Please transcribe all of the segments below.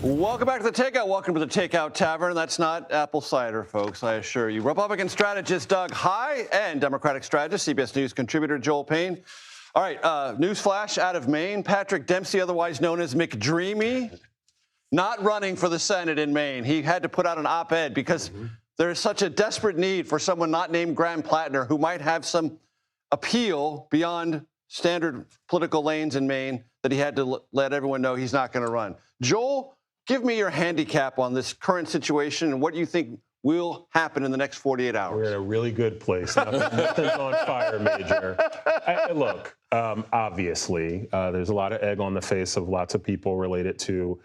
Welcome back to the Takeout. Welcome to the Takeout Tavern. That's not apple cider, folks, I assure you. Republican strategist Doug Heye and Democratic strategist, CBS News contributor Joel Payne. All right, news flash out of Maine. Patrick Dempsey, otherwise known as McDreamy, not running for the Senate in Maine. He had to put out an op-ed because there is such a desperate need for someone not named Graham Platner who might have some appeal beyond standard political lanes in Maine that he had to let everyone know he's not going to run. Joel, give me your handicap on this current situation and what you think will happen in the next 48 hours. We're in a really good place. Nothing's on fire, Major. Look, obviously, there's a lot of egg on the face of lots of people related to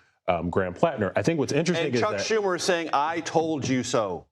Graham Platner. I think what's interesting is Chuck Schumer is saying, I told you so.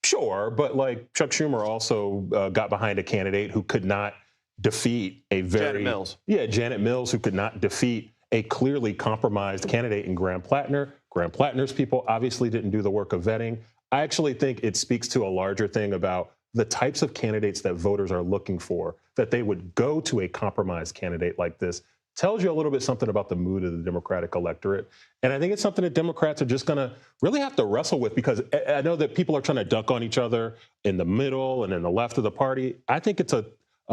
Sure, but like Chuck Schumer also got behind a candidate who could not defeat a very— Janet Mills. Yeah, Janet Mills, who could not defeat a clearly compromised candidate in Graham Platner. Graham Platner's people obviously didn't do the work of vetting. I actually think it speaks to a larger thing about the types of candidates that voters are looking for, that they would go to a compromised candidate like this. Tells you a little bit something about the mood of the Democratic electorate. And I think it's something that Democrats are just going to really have to wrestle with, because I know that people are trying to duck on each other in the middle and in the left of the party. I think it's a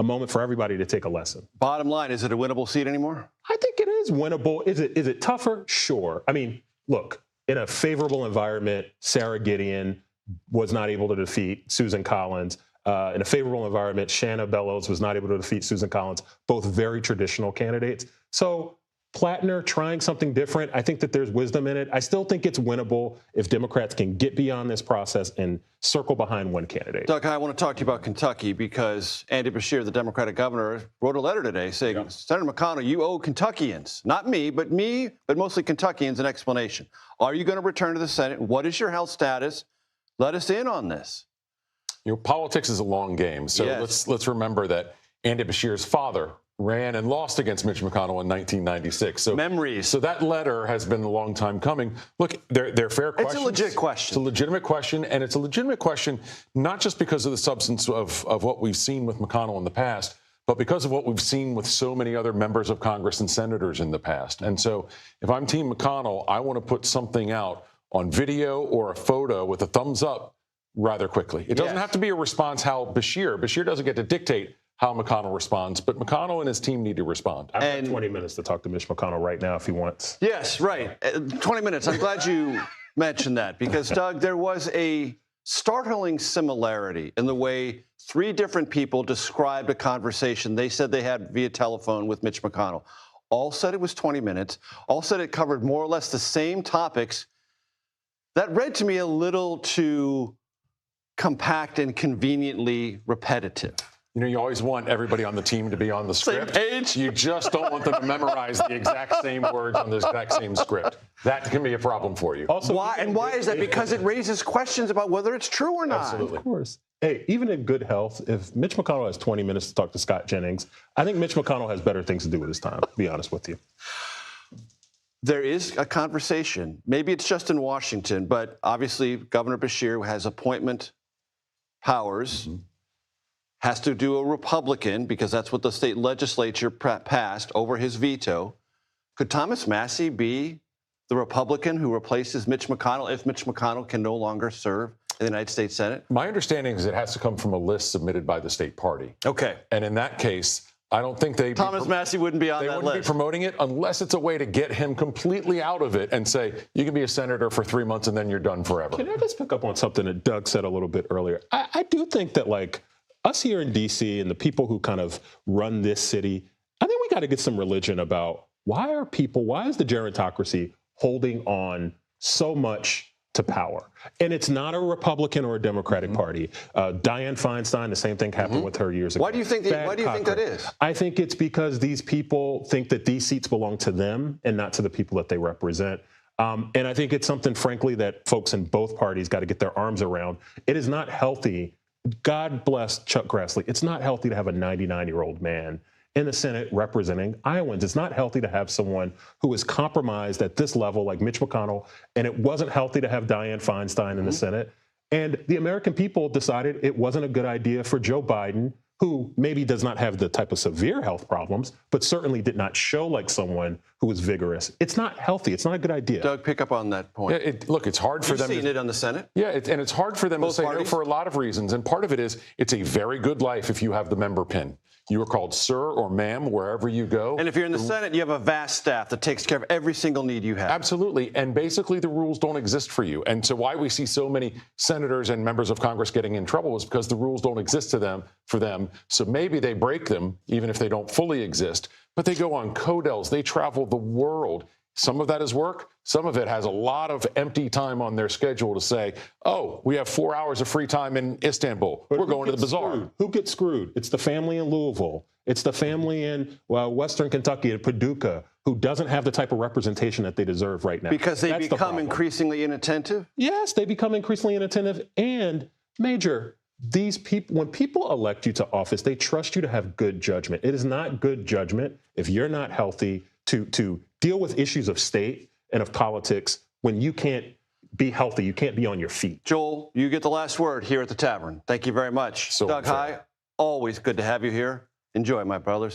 moment for everybody to take a lesson. Bottom line, is it a winnable seat anymore? I think it is winnable. Is it tougher? Sure. I mean, look, in a favorable environment, Sarah Gideon was not able to defeat Susan Collins. In a favorable environment, Shanna Bellows was not able to defeat Susan Collins, both very traditional candidates. So Platner trying something different, I think that there's wisdom in it. I still think it's winnable if Democrats can get beyond this process and circle behind one candidate. Doug, I want to talk to you about Kentucky because Andy Beshear, the Democratic governor, wrote a letter today saying, Senator McConnell, you owe Kentuckians, not me, but mostly Kentuckians, an explanation. Are you going to return to the Senate? What is your health status? Let us in on this. You know, politics is a long game. So let's remember that Andy Beshear's father ran and lost against Mitch McConnell in 1996. So memories. So that letter has been a long time coming. Look, they're fair questions. It's a legit question. It's a legitimate question, and it's a legitimate question not just because of the substance of what we've seen with McConnell in the past, but because of what we've seen with so many other members of Congress and senators in the past. And so if I'm Team McConnell, I want to put something out on video or a photo with a thumbs up rather quickly. It doesn't have to be a response how Beshear doesn't get to dictate how McConnell responds, but McConnell and his team need to respond. I've got 20 minutes to talk to Mitch McConnell right now if he wants. Yes, right. 20 minutes. I'm glad you mentioned that because, Doug, there was a startling similarity in the way three different people described a conversation they said they had via telephone with Mitch McConnell. All said it was 20 minutes. All said it covered more or less the same topics. That read to me a little too compact and conveniently repetitive. You know, you always want everybody on the team to be on the script. Same page. You just don't want them to memorize the exact same words on the exact same script. That can be a problem for you. Also, why is that? Because it raises questions about whether it's true or not. Absolutely. Of course. Hey, even in good health, if Mitch McConnell has 20 minutes to talk to Scott Jennings, I think Mitch McConnell has better things to do with his time, to be honest with you. There is a conversation. Maybe it's just in Washington, but obviously Governor Beshear has appointment powers. Has to do a Republican, because that's what the state legislature passed over his veto. Could Thomas Massie be the Republican who replaces Mitch McConnell if Mitch McConnell can no longer serve in the United States Senate? My understanding is it has to come from a list submitted by the state party. Okay. And in that case, I don't think Thomas Massie wouldn't be on that list. They wouldn't be promoting it unless it's a way to get him completely out of it and say, you can be a senator for 3 months and then you're done forever. Can I just pick up on something that Doug said a little bit earlier? I do think that, like, us here in D.C. and the people who kind of run this city, I think we got to get some religion about why is the gerontocracy holding on so much to power? And it's not a Republican or a Democratic Party. Dianne Feinstein, the same thing happened with her years ago. Why do you think that is? I think it's because these people think that these seats belong to them and not to the people that they represent. And I think it's something, frankly, that folks in both parties got to get their arms around. It is not healthy. God bless Chuck Grassley. It's not healthy to have a 99-year-old man in the Senate representing Iowans. It's not healthy to have someone who is compromised at this level like Mitch McConnell. And it wasn't healthy to have Dianne Feinstein in the Senate. And the American people decided it wasn't a good idea for Joe Biden, who maybe does not have the type of severe health problems, but certainly did not show like someone who who is vigorous. It's not healthy. It's not a good idea. Doug, pick up on that point. Yeah, look, it's hard for You've them. seen it on the Senate. Yeah, and it's hard for them Both to say no parties? for a lot of reasons. And part of it is it's a very good life if you have the member pin. You are called sir or ma'am wherever you go. And if you're in the Senate, you have a vast staff that takes care of every single need you have. Absolutely. And basically the rules don't exist for you. And so why we see so many senators and members of Congress getting in trouble is because the rules don't exist for them. So maybe they break them, even if they don't fully exist. But they go on codels. They travel the world. Some of that is work. Some of it has a lot of empty time on their schedule to say, oh, we have 4 hours of free time in Istanbul. But we're going to the bazaar. Screwed? Who gets screwed? It's the family in Louisville. It's the family in Western Kentucky at Paducah who doesn't have the type of representation that they deserve right now. Because they That's the become problem. increasingly inattentive? Yes, they become increasingly inattentive. And Major, these people, when people elect you to office, they trust you to have good judgment. It is not good judgment if you're not healthy to deal with issues of state and of politics when you can't be healthy. You can't be on your feet. Joel, you get the last word here at the Tavern. Thank you very much. So Doug unfair. Heye, always good to have you here. Enjoy, my brothers.